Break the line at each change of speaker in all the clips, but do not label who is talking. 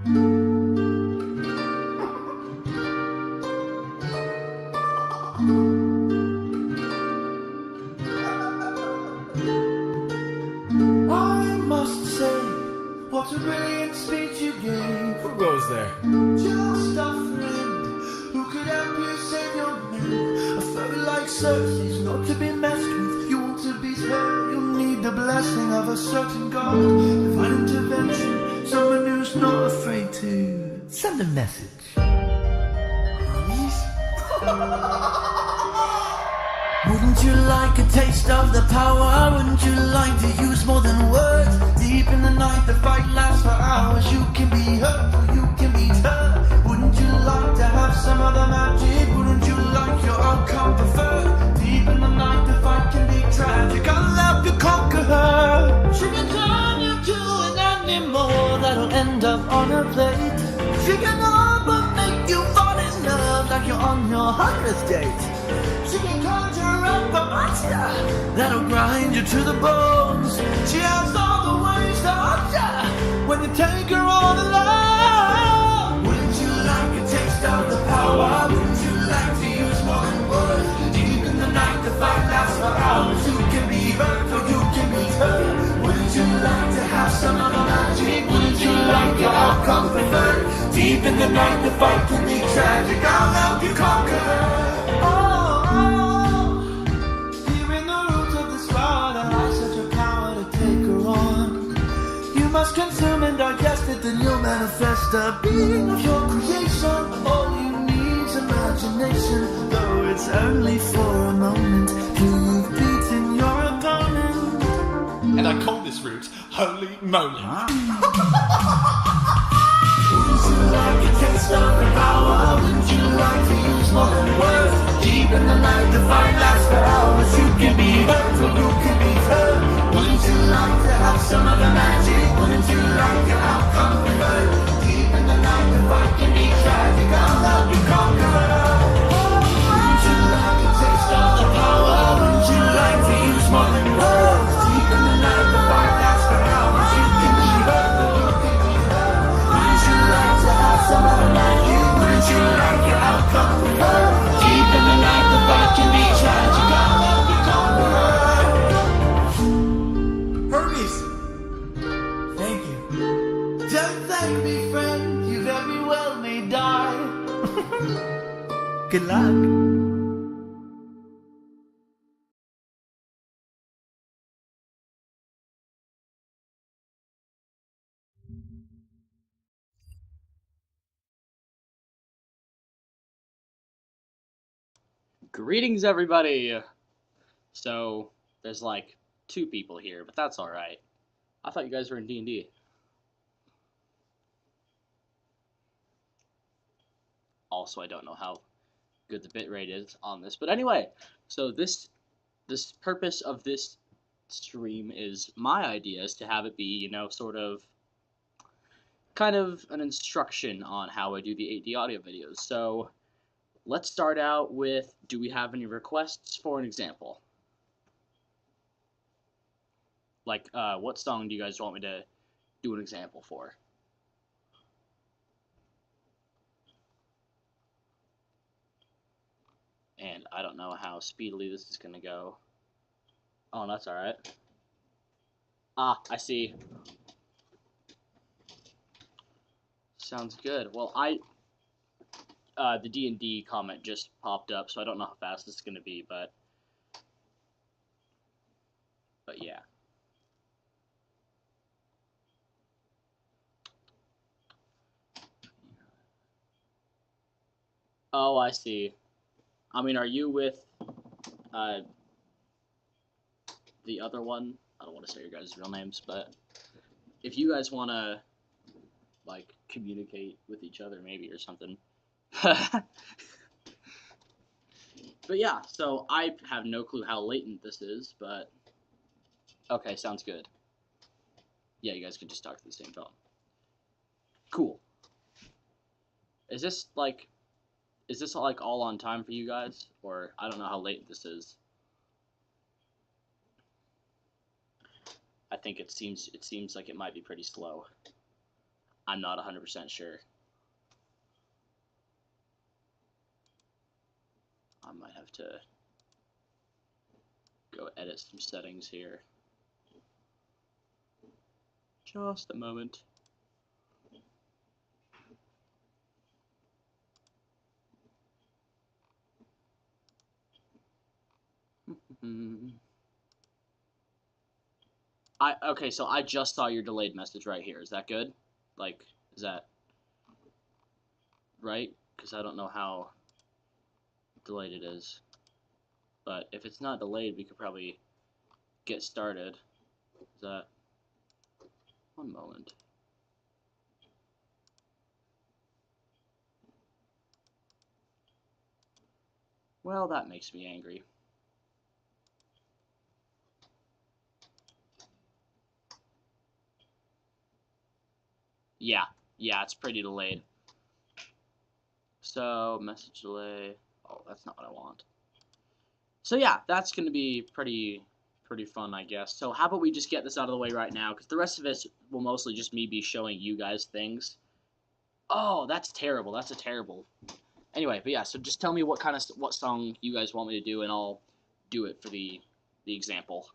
I must say, what a brilliant speech you gave.
Who goes there?
Just a friend who could help you save your men. A foe like Cersei's not to be messed with. You want to beat her, you'll need the blessing of a certain god. Divine intervention, someone who's not afraid to send a message. Wouldn't you like a taste of the power? Wouldn't you like to use more than words? Deep in the night, the fight lasts for hours. You can be hurt or you can be hurt. Wouldn't you like to have some other magic? Wouldn't you like your outcome preferred? Deep in the night, the fight can be tragic. I'll help you conquer her. She can turn you to an animal that'll end up on a plate. She can all but make you fall in love like you're on your 100th date. She can conjure up a monster that'll grind you to the bones. She has all the ways to haunt you when you take her all alone. Wouldn't you like a taste of the power? Wouldn't you like to use more than words? Deep in the night, the fight lasts for hours. You can be hurt or you can be hurt. Wouldn't you like to have some of the magic? Wouldn't you like your outcome preferred? Deep in the night, the fight can be tragic. I'll help you conquer her. Must consume and digest it, then you'll manifest a being of your creation. All you need's imagination, though it's only for a moment. You've beaten your opponent.
And I call this route Holy Moly.
Wouldn't you like a taste of the power? Wouldn't you like to use more than words? Deep in the night, the fight lasts for hours. You can be hurt or you can be hurt. Wouldn't you like to have some of the magic? Wouldn't you like your outcome preferred? Deep in the night, the fight can be tragic. I'll help you conquer her. Wouldn't you like a taste of the power? Wouldn't you like to use more than words? Deep in the night, the fight lasts for hours. You can be hurt or you can be hurt. Wouldn't you like to have some of the magic? Wouldn't you like your outcome preferred? Deep in the night, the fight can be tragic. I'll help you conquer her.
Hermes!
Thank you. Don't thank me, friend. You very well may die. Good luck.
Greetings, everybody! So, there's like 2 people here, but that's alright. I thought you guys were in D&D. Also, I don't know how good the bitrate is on this, but anyway, so this purpose of this stream is my idea is to have it be, you know, sort of kind of an instruction on how I do the 8D audio videos. So, let's start out with, do we have any requests for an example? Like, what song do you guys want me to do an example for? And I don't know how speedily this is gonna go. Oh, that's alright. Ah, I see. Sounds good. Well, the D&D comment just popped up, so I don't know how fast this is gonna be, but yeah. Oh, I see. I mean, are you with the other one? I don't want to say your guys' real names, but if you guys want to, like, communicate with each other maybe or something. But yeah, so I have no clue how latent this is, but okay, sounds good. Yeah, you guys can just talk to the same phone. Cool. Is this like all on time for you guys? Or I don't know how late this is. I think it seems like it might be pretty slow. I'm not 100% sure. I might have to go edit some settings here. Just a moment. Okay, so I just saw your delayed message right here. Is that good? Like, is that right? Because I don't know how delayed it is. But if it's not delayed, we could probably get started. Is that... One moment. Well, that makes me angry. Yeah, it's pretty delayed. So, message delay. Oh, that's not what I want. So yeah, that's going to be pretty fun, I guess. So how about we just get this out of the way right now, because the rest of it will mostly just me be showing you guys things. Oh, that's terrible. That's a terrible. Anyway, but yeah, so just tell me what song you guys want me to do, and I'll do it for the example.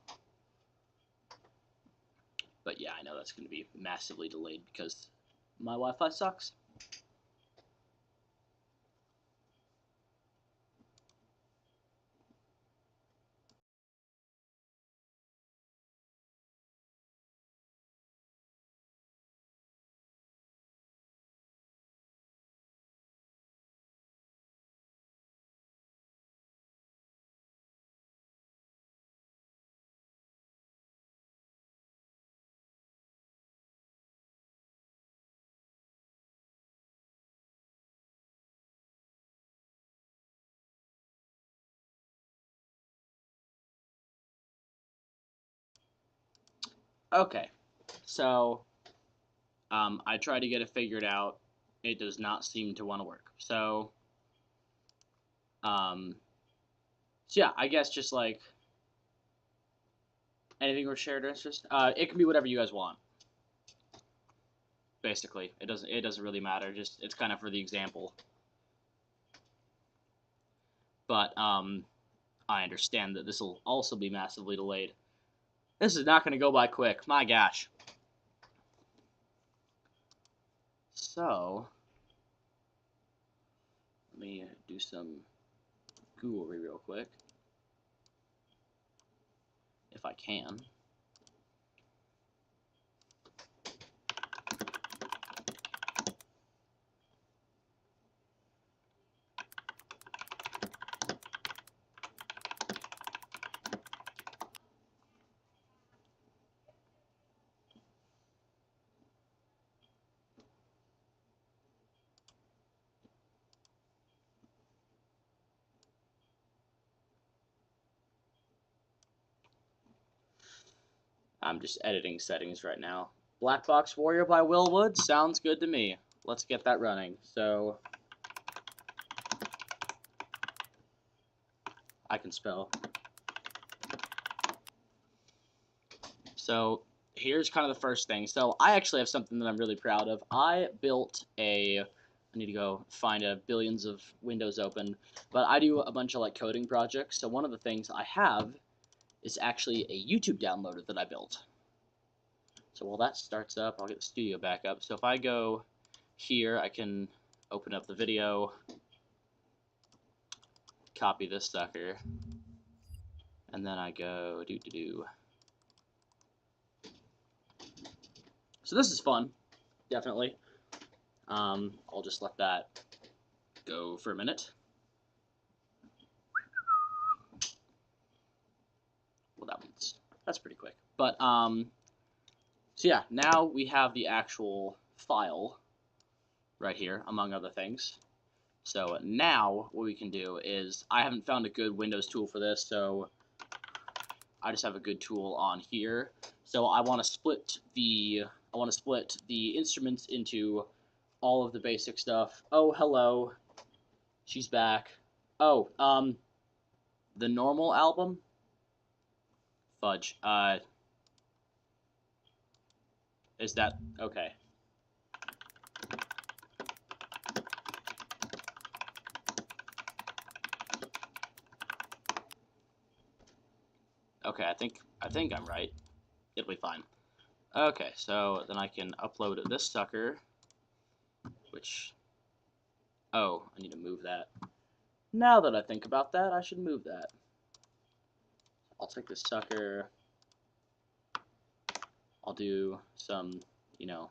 But yeah, I know that's going to be massively delayed because my Wi-Fi sucks. Okay, so I tried to get it figured out. It does not seem to want to work. So, yeah, I guess just like anything with shared interest. It can be whatever you guys want. Basically, it doesn't really matter. Just it's kind of for the example. But I understand that this will also be massively delayed. This is not going to go by quick. My gosh. So, let me do some Googlery real quick, if I can. I'm just editing settings right now. Black Box Warrior by Will Wood sounds good to me. Let's get that running. So, I can spell. So, here's kind of the first thing. So, I actually have something that I'm really proud of. I built a... I need to go find billions of windows open. But I do a bunch of like coding projects. So, one of the things I have is actually a YouTube downloader that I built. So while that starts up, I'll get the studio back up. So if I go here, I can open up the video, copy this sucker, and then I go do. So this is fun, definitely. I'll just let that go for a minute. Well, that's pretty quick. But so yeah, now we have the actual file right here, among other things. So now what we can do is, I haven't found a good Windows tool for this, so I just have a good tool on here. So I want to split the instruments into all of the basic stuff. Oh, hello. She's back. Oh, the normal album? Fudge. Is that okay? Okay, I think I'm right. It'll be fine. Okay, so then I can upload this sucker, which, oh, I need to move that. Now that I think about that, I should move that. I'll take this sucker. I'll do some, you know,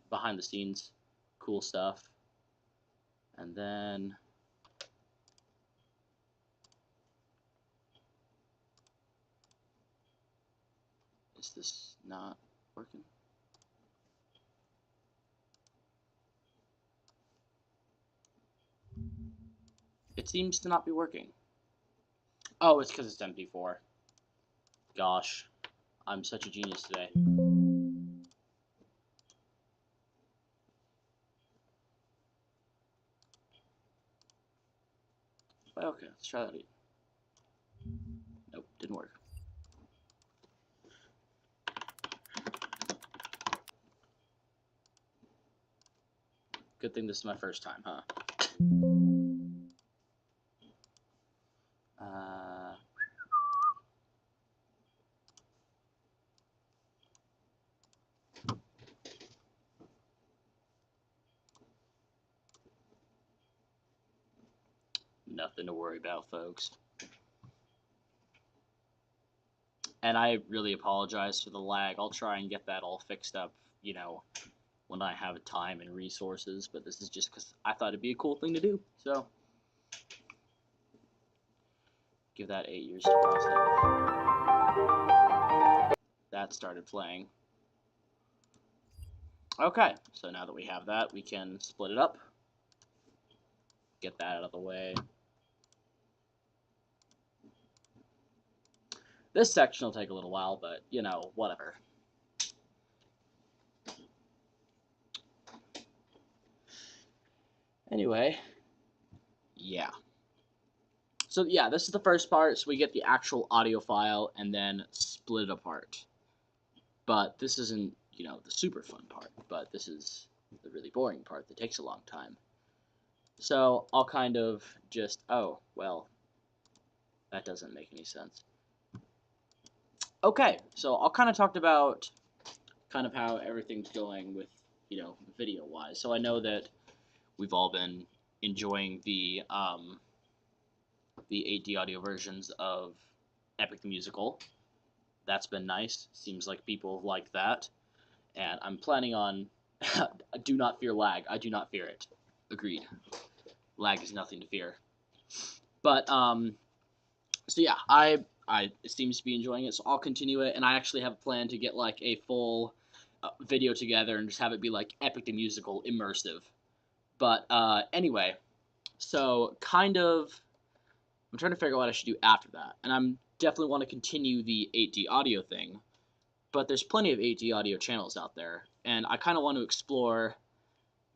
behind the scenes cool stuff. And then is this not working? It seems to not be working. Oh, it's because it's MP4. Gosh, I'm such a genius today. Okay, let's try that again. Nope, didn't work. Good thing this is my first time, huh? Nothing to worry about, folks. And I really apologize for the lag. I'll try and get that all fixed up, you know, when I have time and resources. But this is just because I thought it'd be a cool thing to do. So, give that 8 years to process. That started playing. Okay, so now that we have that, we can split it up. Get that out of the way. This section will take a little while, but, you know, whatever. Anyway, yeah. So, yeah, this is the first part, so we get the actual audio file and then split it apart. But this isn't, you know, the super fun part, but this is the really boring part that takes a long time. So, I'll kind of just, oh, well, that doesn't make any sense. Okay, so I'll kind of talk about kind of how everything's going with, you know, video-wise. So I know that we've all been enjoying the 8D audio versions of Epic the Musical. That's been nice. Seems like people like that. And I'm planning on do not fear lag. I do not fear it. Agreed. Lag is nothing to fear. But so yeah, I it seems to be enjoying it, so I'll continue it, and I actually have a plan to get like a full video together and just have it be like Epic the Musical immersive. But anyway, so kind of I'm trying to figure out what I should do after that, and I'm definitely want to continue the 8D audio thing, but there's plenty of 8D audio channels out there, and I kind of want to explore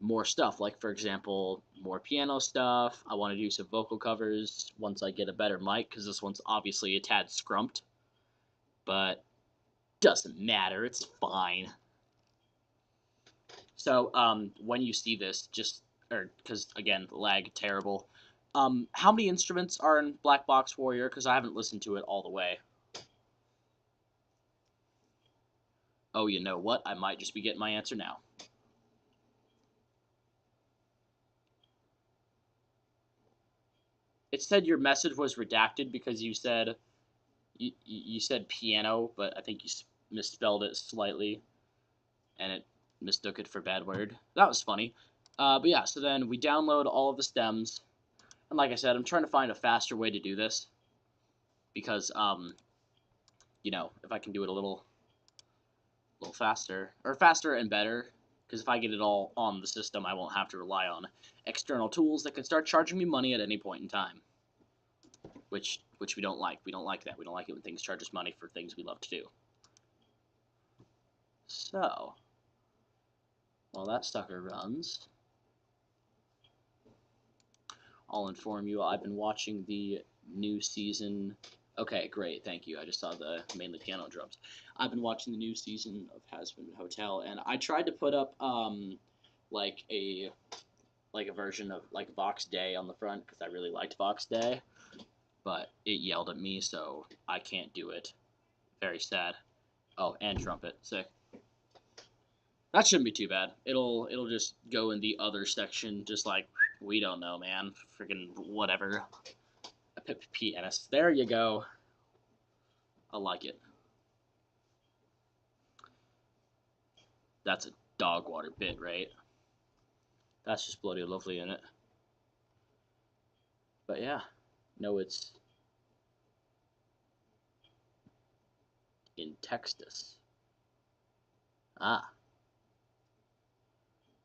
more stuff, like for example, more piano stuff. I want to do some vocal covers once I get a better mic, because this one's obviously a tad scrumped, but doesn't matter, it's fine. So when you see this, just, or because again, lag terrible, how many instruments are in Black Box Warrior? Because I haven't listened to it all the way. Oh, you know what? I might just be getting my answer now. It said your message was redacted because you said you said piano, but I think you misspelled it slightly, and it mistook it for bad word. That was funny. But yeah, so then we download all of the stems, and like I said, I'm trying to find a faster way to do this because you know, if I can do it a little faster, or faster and better, because if I get it all on the system, I won't have to rely on external tools that can start charging me money at any point in time. Which we don't like. We don't like that. We don't like it when things charge us money for things we love to do. So, while that sucker runs, I'll inform you I've been watching the new season. Okay, great, thank you. I just saw the mainly piano drums. I've been watching the new season of Hazbin Hotel, and I tried to put up like a version of like Vox Day on the front because I really liked Vox Day, but it yelled at me, so I can't do it. Very sad. Oh, and trumpet. Sick. That shouldn't be too bad. It'll just go in the other section, just like, we don't know, man. Freaking whatever. A pianist. There you go. I like it. That's a dog water bit, right? That's just bloody lovely in it. But yeah, no, it's in Texas. Ah.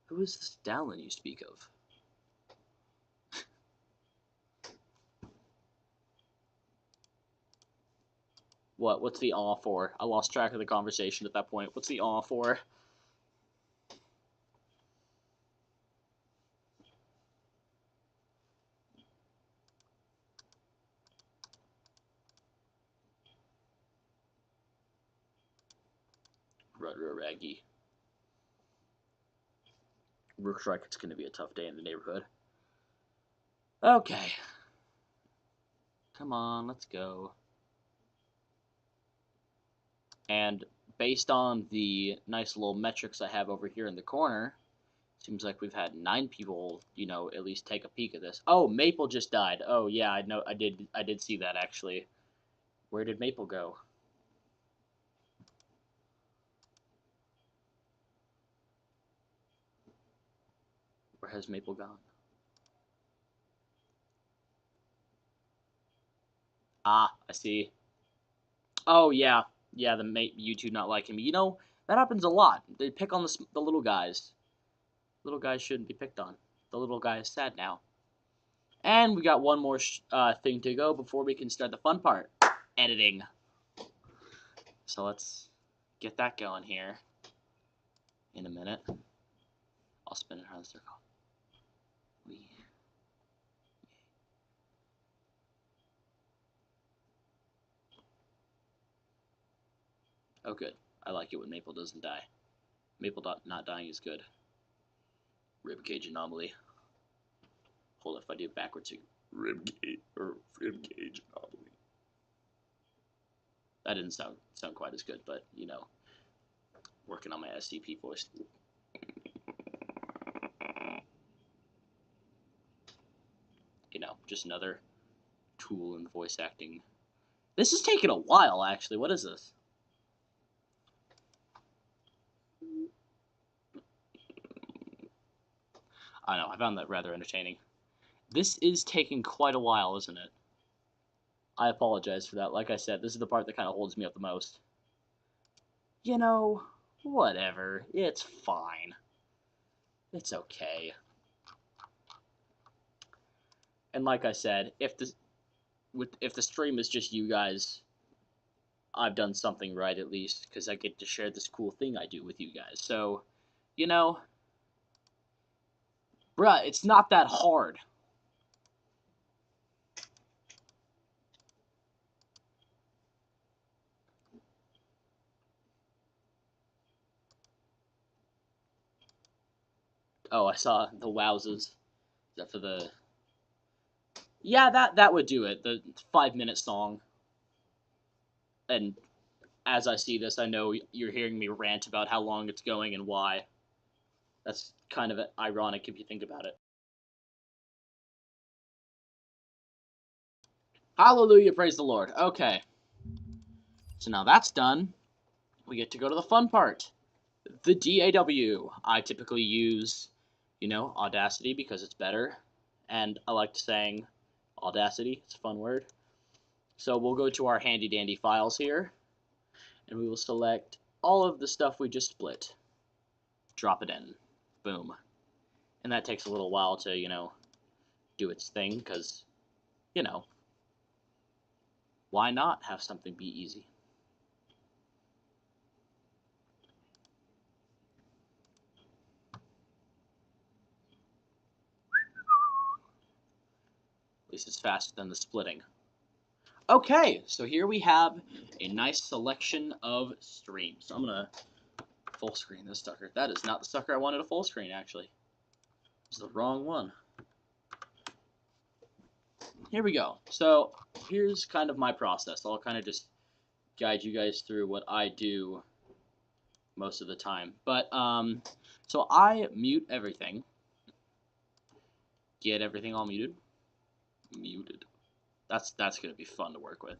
Who is this Dallin you speak of? What's the awe for? I lost track of the conversation at that point. What's the awe for? Rudder Raggy. Looks like it's going to be a tough day in the neighborhood. Okay. Come on, let's go. And based on the nice little metrics I have over here in the corner, seems like we've had 9 people, you know, at least take a peek at this. Oh, Maple just died. Oh yeah, I know. I did see that actually. Where did Maple go? Where has Maple gone? Ah, I see. Oh yeah, yeah. You two not liking me. You know that happens a lot. They pick on the little guys. Little guys shouldn't be picked on. The little guy is sad now. And we got one more thing to go before we can start the fun part, editing. So let's get that going here. In a minute, I'll spin it around the circle. Oh, good. I like it when Maple doesn't die. Maple not dying is good. Ribcage anomaly. Hold on, if I do it backwards, ribcage anomaly. That didn't sound quite as good, but you know, working on my SCP voice. You know, just another tool in voice acting. This is taking a while, actually. What is this? I know, I found that rather entertaining. This is taking quite a while, isn't it? I apologize for that. Like I said, this is the part that kind of holds me up the most. You know, whatever. It's fine. It's okay. And like I said, if the stream is just you guys, I've done something right at least, because I get to share this cool thing I do with you guys. So, you know, bruh, it's not that hard. Oh, I saw the wowzers. Is that for the... Yeah, that would do it. The 5-minute song. And as I see this, I know you're hearing me rant about how long it's going and why. That's kind of ironic if you think about it. Hallelujah, praise the Lord. Okay. So now that's done, we get to go to the fun part. The DAW. I typically use, you know, Audacity because it's better. And I like saying Audacity. It's a fun word. So we'll go to our handy dandy files here. And we will select all of the stuff we just split. Drop it in. Boom. And that takes a little while to, you know, do its thing because, you know, why not have something be easy? At least it's faster than the splitting. Okay, so here we have a nice selection of streams. So I'm going to full screen this sucker. That is not the sucker I wanted to full screen, actually. It's the wrong one. Here we go. So here's kind of my process. I'll kind of just guide you guys through what I do most of the time. But so I mute everything. Get everything all muted. Muted. That's gonna be fun to work with.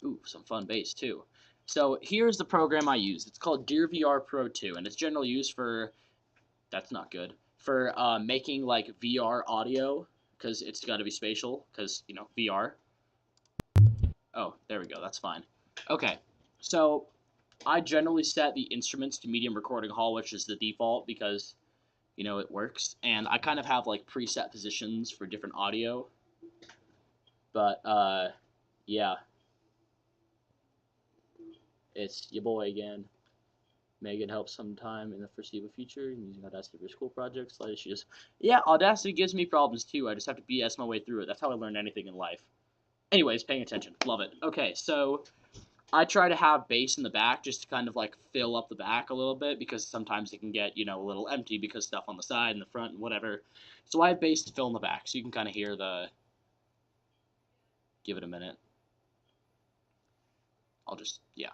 Ooh, some fun bass too. So here's the program I use. It's called DearVR Pro 2, and it's generally used for, that's not good, for making like VR audio, because it's got to be spatial, because, you know, VR. Oh, there we go, that's fine. Okay, so I generally set the instruments to medium recording hall, which is the default, because, you know, it works, and I kind of have like preset positions for different audio, but yeah. It's your boy again. Megan helps sometime in the foreseeable future using Audacity for school projects. Yeah, Audacity gives me problems too. I just have to BS my way through it. That's how I learn anything in life. Anyways, paying attention. Love it. Okay, so I try to have bass in the back just to kind of like fill up the back a little bit, because sometimes it can get, you know, a little empty because stuff on the side and the front and whatever. So I have bass to fill in the back, so you can kind of hear the... Give it a minute. I'll just... yeah.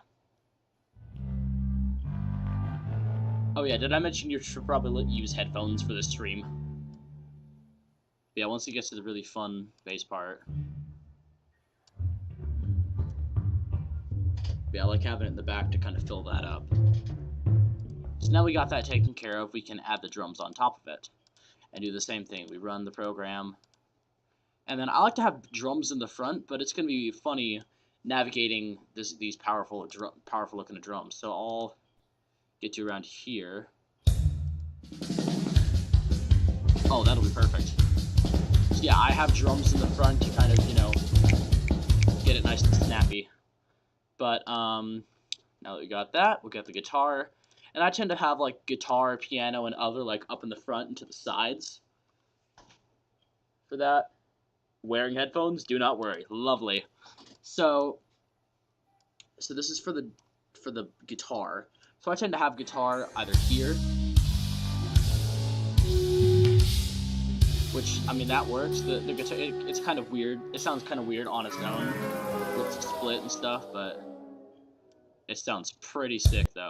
Oh yeah, did I mention you should probably use headphones for this stream? Yeah, once it gets to the really fun bass part. Yeah, I like having it in the back to kind of fill that up. So now we got that taken care of, we can add the drums on top of it. And do the same thing. We run the program. And then I like to have drums in the front, but it's going to be funny navigating these powerful looking drums. So I'll get you around here. Oh, that'll be perfect. So yeah, I have drums in the front to kind of, you know, get it nice and snappy. But now that we got that, we'll get the guitar. And I tend to have like guitar, piano, and other like up in the front and to the sides for that. Wearing headphones? Do not worry. Lovely. So this is for the guitar. So I tend to have guitar either here, which, I mean, that works. The guitar, it's kind of weird. It sounds kind of weird on its own with the split and stuff, but it sounds pretty sick though.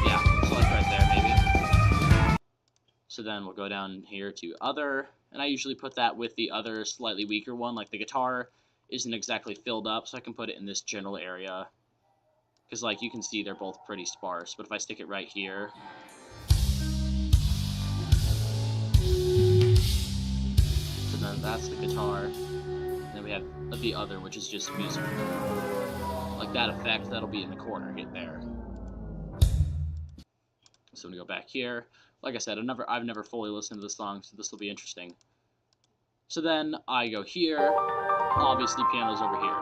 Yeah, so like right there maybe. So then we'll go down here to other, and I usually put that with the other slightly weaker one. Like the guitar isn't exactly filled up, so I can put it in this general area. Because like you can see they're both pretty sparse, but if I stick it right here, so then that's the guitar. And then we have the other, which is just music. Like that effect, that'll be in the corner right there. So I'm gonna go back here. Like I said, I've never fully listened to the song, so this will be interesting. So then I go here. Obviously, piano's over here.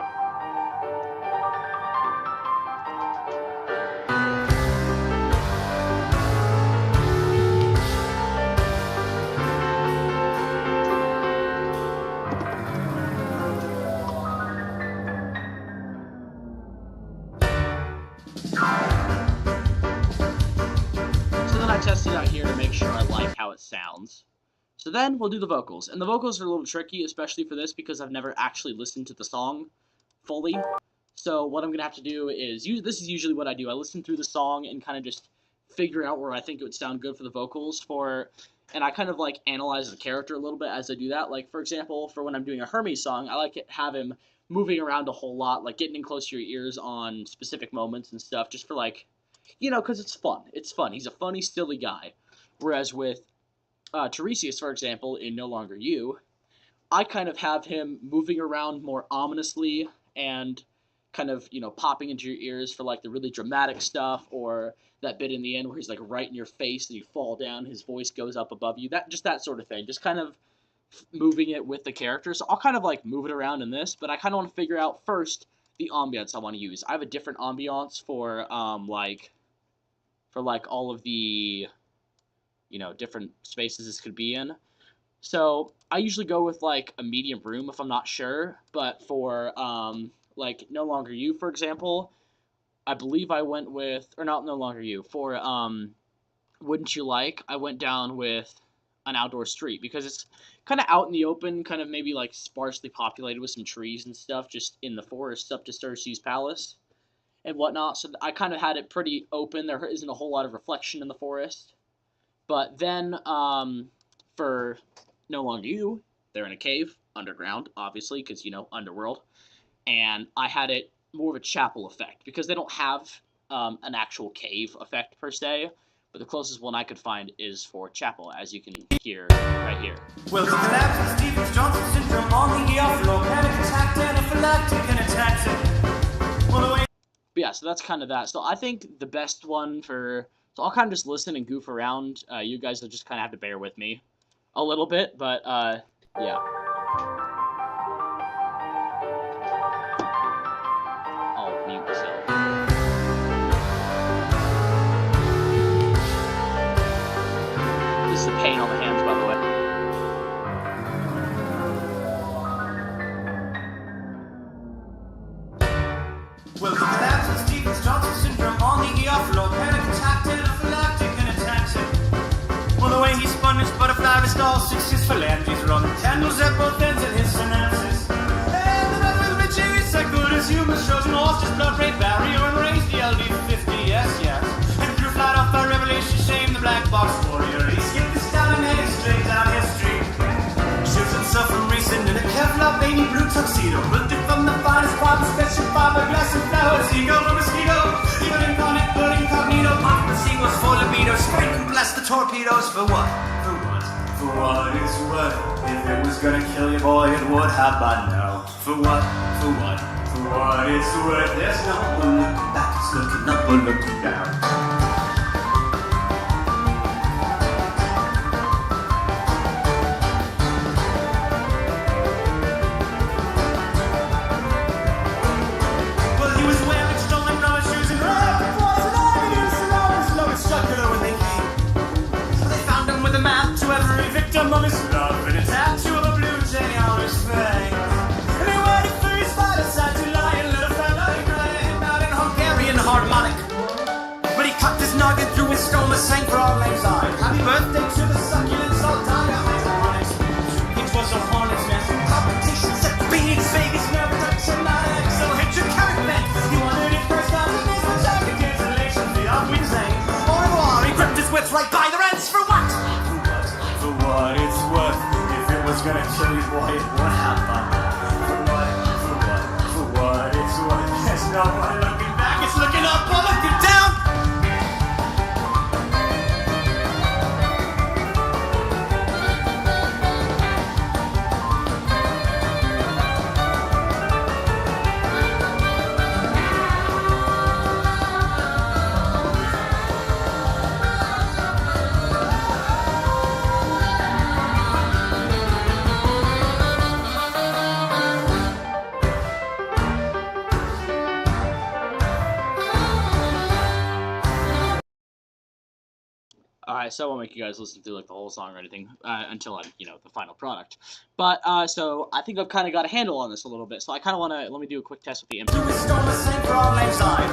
Test it out here to make sure I like how it sounds. So then we'll do the vocals. And the vocals are a little tricky, especially for this, because I've never actually listened to the song fully. So what I'm going to have to do is, this is usually what I do. I listen through the song and kind of just figure out where I think it would sound good for the vocals and I kind of like analyze the character a little bit as I do that. Like, for example, for when I'm doing a Hermes song, I like to have him moving around a whole lot, like getting in close to your ears on specific moments and stuff, just for like, you know, because it's fun. It's fun. He's a funny, silly guy. Whereas with Tiresias, for example, in No Longer You, I kind of have him moving around more ominously and kind of, you know, popping into your ears for like the really dramatic stuff, or that bit in the end where he's like right in your face and you fall down, his voice goes up above you. That sort of thing. Just kind of moving it with the character. So I'll kind of like move it around in this, but I kind of want to figure out first the ambience I want to use. I have a different ambiance for all of the, you know, different spaces this could be in. So I usually go with like a medium room if I'm not sure, but for like No Longer You, for example, I believe I went with, or not No Longer You, for Wouldn't You Like, I went down with an outdoor street, because it's kind of out in the open, kind of maybe like sparsely populated with some trees and stuff, just in the forest up to Cersei's palace and whatnot. So I kind of had it pretty open. There isn't a whole lot of reflection in the forest. But then, for No Longer You, they're in a cave, underground, obviously, because, you know, underworld. And I had it more of a chapel effect, because they don't have an actual cave effect per se, but the closest one I could find is for chapel, as you can hear right here.
Well, the collapse of Stevens-Johnson syndrome on the ER floor, panic attack, anaphylactic, and ataxic. Well, the way.
But yeah, so that's kind of that. So I think the best one for... So I'll kind of just listen and goof around. You guys will just kind of have to bear with me a little bit, but yeah. I'll mute myself. This is the pain on the hands, by the way.
Well, the collapse of Stevens-Johnson syndrome on the ER floor, panic attack, anaphylactic, and ataxic. Well, the way he spun his butterfly wrist, all 6 his phalanges run candles at both ends of his synapses. And the battle with Richie is so good as humans, Trojan horse, his blood rate barrier, and raised the LD50, yes. And threw flat off by revelation, shame the black box warrior. He skipped his down and headed straight down his street. Shoots himself from racing in a Kevlar baby blue tuxedo, built it from the finest carbon special fiberglass and flowers. Eagle or mosquito, even incarnate, but incognito. Occupancy was full libido, spring and blast the torpedoes. For what? For what? For what it's worth. If it was gonna kill you, boy, it would have by now. For what? For what? For what it's worth. There's no one looking back, it's looking up or looking down. Of his love and a tattoo of a blue jay on his face. And he waited for his father side to lie and let a fella him out in Hungarian harmonic. But he cut his noggin through his skull and sang for all name's eye. Happy birthday to the succulent Sultana hydroponics. It was a hornet's nest competition set beans, Vegas, never touch a night. So hit your caravan. He wanted it first time in his vagina cancellation. The ugly sang. Au revoir. He gripped his whips right by the ends. For what? For what it's worth. If it was gonna kill you, boy, it would have by now. For what? For what? For what it's worth. There's no one looking back, it's looking up or looking down.
Alright, so I won't make you guys listen through like the whole song or anything until I'm, you know, the final product. But, so I think I've kind of got a handle on this a little bit, so I kind of want to, let me do a quick test with the MP.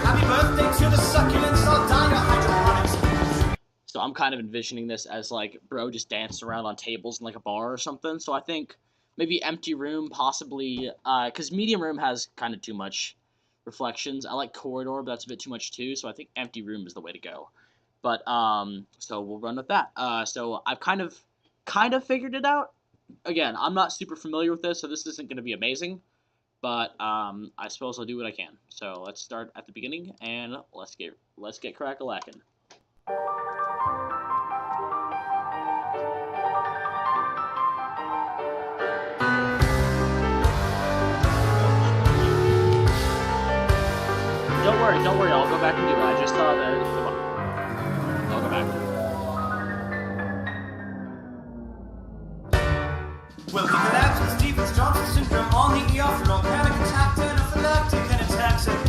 Happy birthday to the succulent Sultana hydroponics. So I'm kind of envisioning this as like, bro just dancing around on tables in like a bar or something, so I think maybe empty room, possibly, because medium room has kind of too much reflections. I like corridor, but that's a bit too much too, so I think empty room is the way to go. But, so we'll run with that. So I've kind of figured it out. Again, I'm not super familiar with this, so this isn't going to be amazing. But, I suppose I'll do what I can. So let's start at the beginning, and let's get crack-a-lackin'. Don't worry, I'll go back and do it. I just saw the I'll go back.
Well, the collapse of Stevens-Johnson syndrome on the ER floor, panic attack, anaphylactic, and ataxic.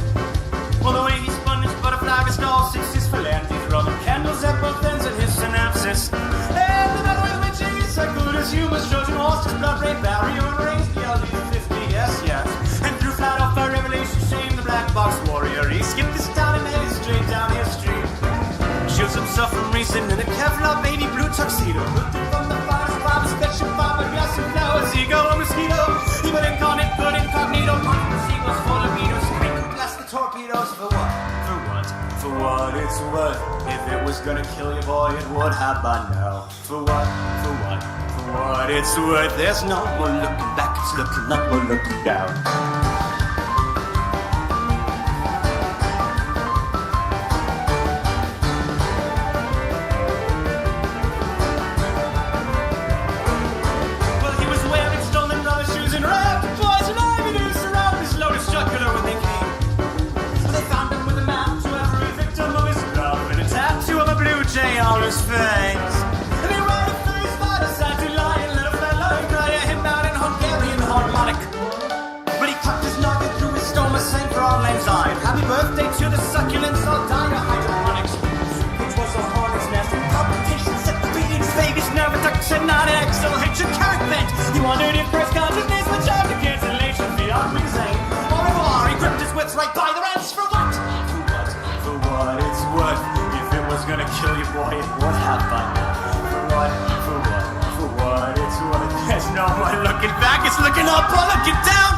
Well, the way he spun his butterfly wrist, all 6 his phalanges run candles at both ends of his synapses. And the battle with Richie is so good as humans, Trojan horse, his blood rate barrier, and raised the LD50, yes. And threw flat off by revelation, shame the black box warrior. He skipped his town and headed straight down his street. Shields himself from racing in a Kevlar baby blue tuxedo, looked from the fire.
it's worth. If it was gonna kill you, boy, it would have by now. For what? For what? For what it's worth. There's no more looking back, it's looking up or looking down. On his face, and he ran through his father's side to lie and let a fellow cry at him out in Hungarian harmonic. But he cracked his noggin through his stoma, sang for all lang syne. Happy birthday to the succulents, all dying of hydroponics. Which was a hornet's nest in competition, set the beatings, babies, nerve reduction, not an exhalation, carrot bent. He wondered if first consciousness would charge the cancellation fee on Zane. Au revoir, he gripped his wits right by the rents. For what? For what? For what it's worth. Was gonna kill you, boy, it would have by now. For what? For what? For what it's worth. There's no more looking back, it's looking up or looking down.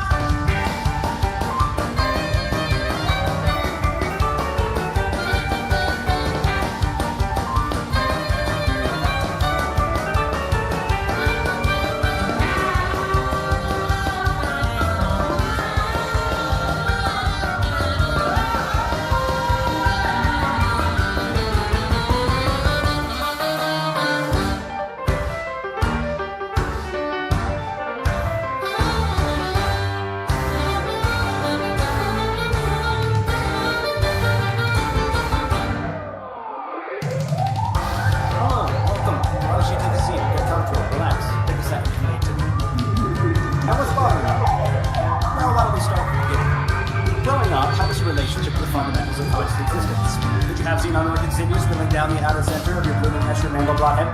Relationship with the fundamentals of Christ's existence. Did you have xenon continues filling down the outer center of your blooming Escher mangle blockhead?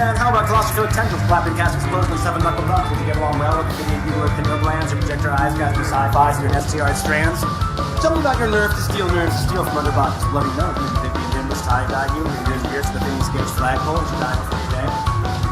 And how about claustrophilic tendrils flapping cast exposed on seven knuckle ducks? Did you get along well with the Gideon Bueller pineal glands, your projector eyes, gasping sci-fi, your STR strands? Tell me about your nerve to steal from other bodies. Bloody nose, maybe Vivian was tie-dye you, your ears pierced the Phineas Gage flagpole as you died before you day.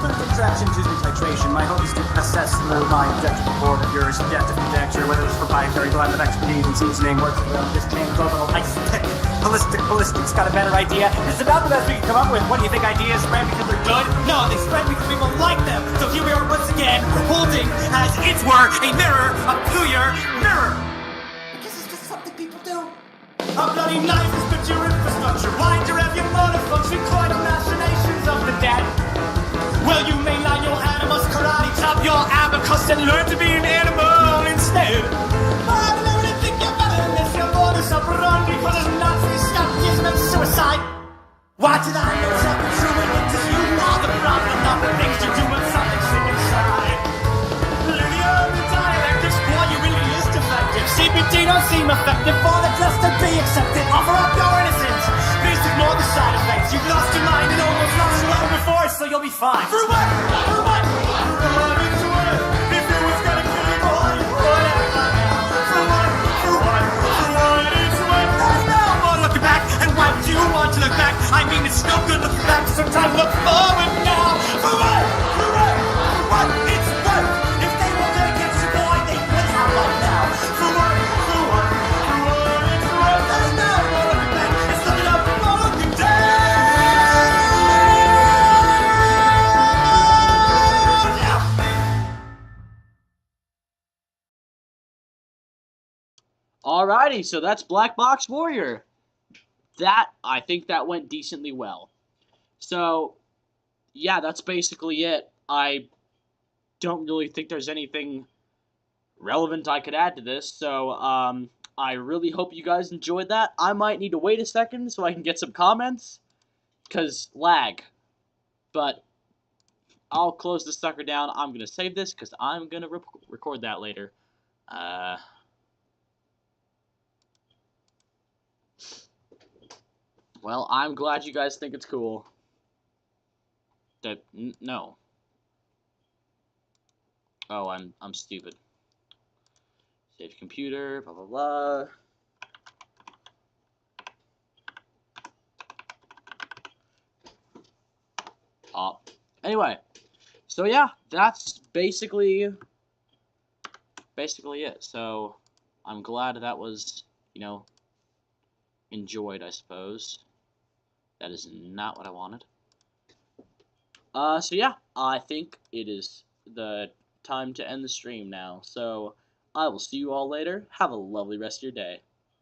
Clinical traction to titration. My hope is to assess through my objective report of your subjective conjecture whether this proprietary blend of expertise and seasoning works well. This chain global ice tech. Ballistics got a better idea. It's about the best we can come up with. What do you think ideas spread because they're good? No, they spread because people like them. So here we are once again, holding as it were a mirror up to your mirror. I guess it's just something people do. A bloody knife has put your infrastructure. Wind your every motor function, quite the machinations of the dead. Well, you may line your animals, karate chop your abacus, and learn to be an animal instead. I don't really think you're better than this. Your modus operandi for the Nazi scaptism and suicide. Why did I know something true and it is you are the problem, not the things you do when something sick inside. Lydia, the dialectics, boy, you really is defective. CBD don't seem effective for the just to be accepted. Offer up your innocence. Please ignore the side effects. You've lost your mind and almost lost your own before, so you'll be fine. For what? For what? For what it's worth. If it was gonna kill you, boy, you would have by now. For what? For what? For what it's worth. There's no more looking back. And why would you want to look back? I mean, it's no good looking back. Sometimes look forward now. For what? For what? For what it's worth. If they were gonna get you, boy, they would have by now. For what? For what? For what it's worth. There's no more looking back. It's looking up or looking down.
Alrighty, so that's Black Box Warrior. I think that went decently well. So, yeah, that's basically it. I don't really think there's anything relevant I could add to this, so, I really hope you guys enjoyed that. I might need to wait a second so I can get some comments, because lag. But I'll close this sucker down. I'm going to save this, because I'm going to record that later. Well, I'm glad you guys think it's cool. No. Oh, I'm stupid. Save computer, blah blah blah. Anyway, so yeah, that's basically it. So I'm glad that was, enjoyed, I suppose. That is not what I wanted. So yeah, I think it is the time to end the stream now. So I will see you all later. Have a lovely rest of your day.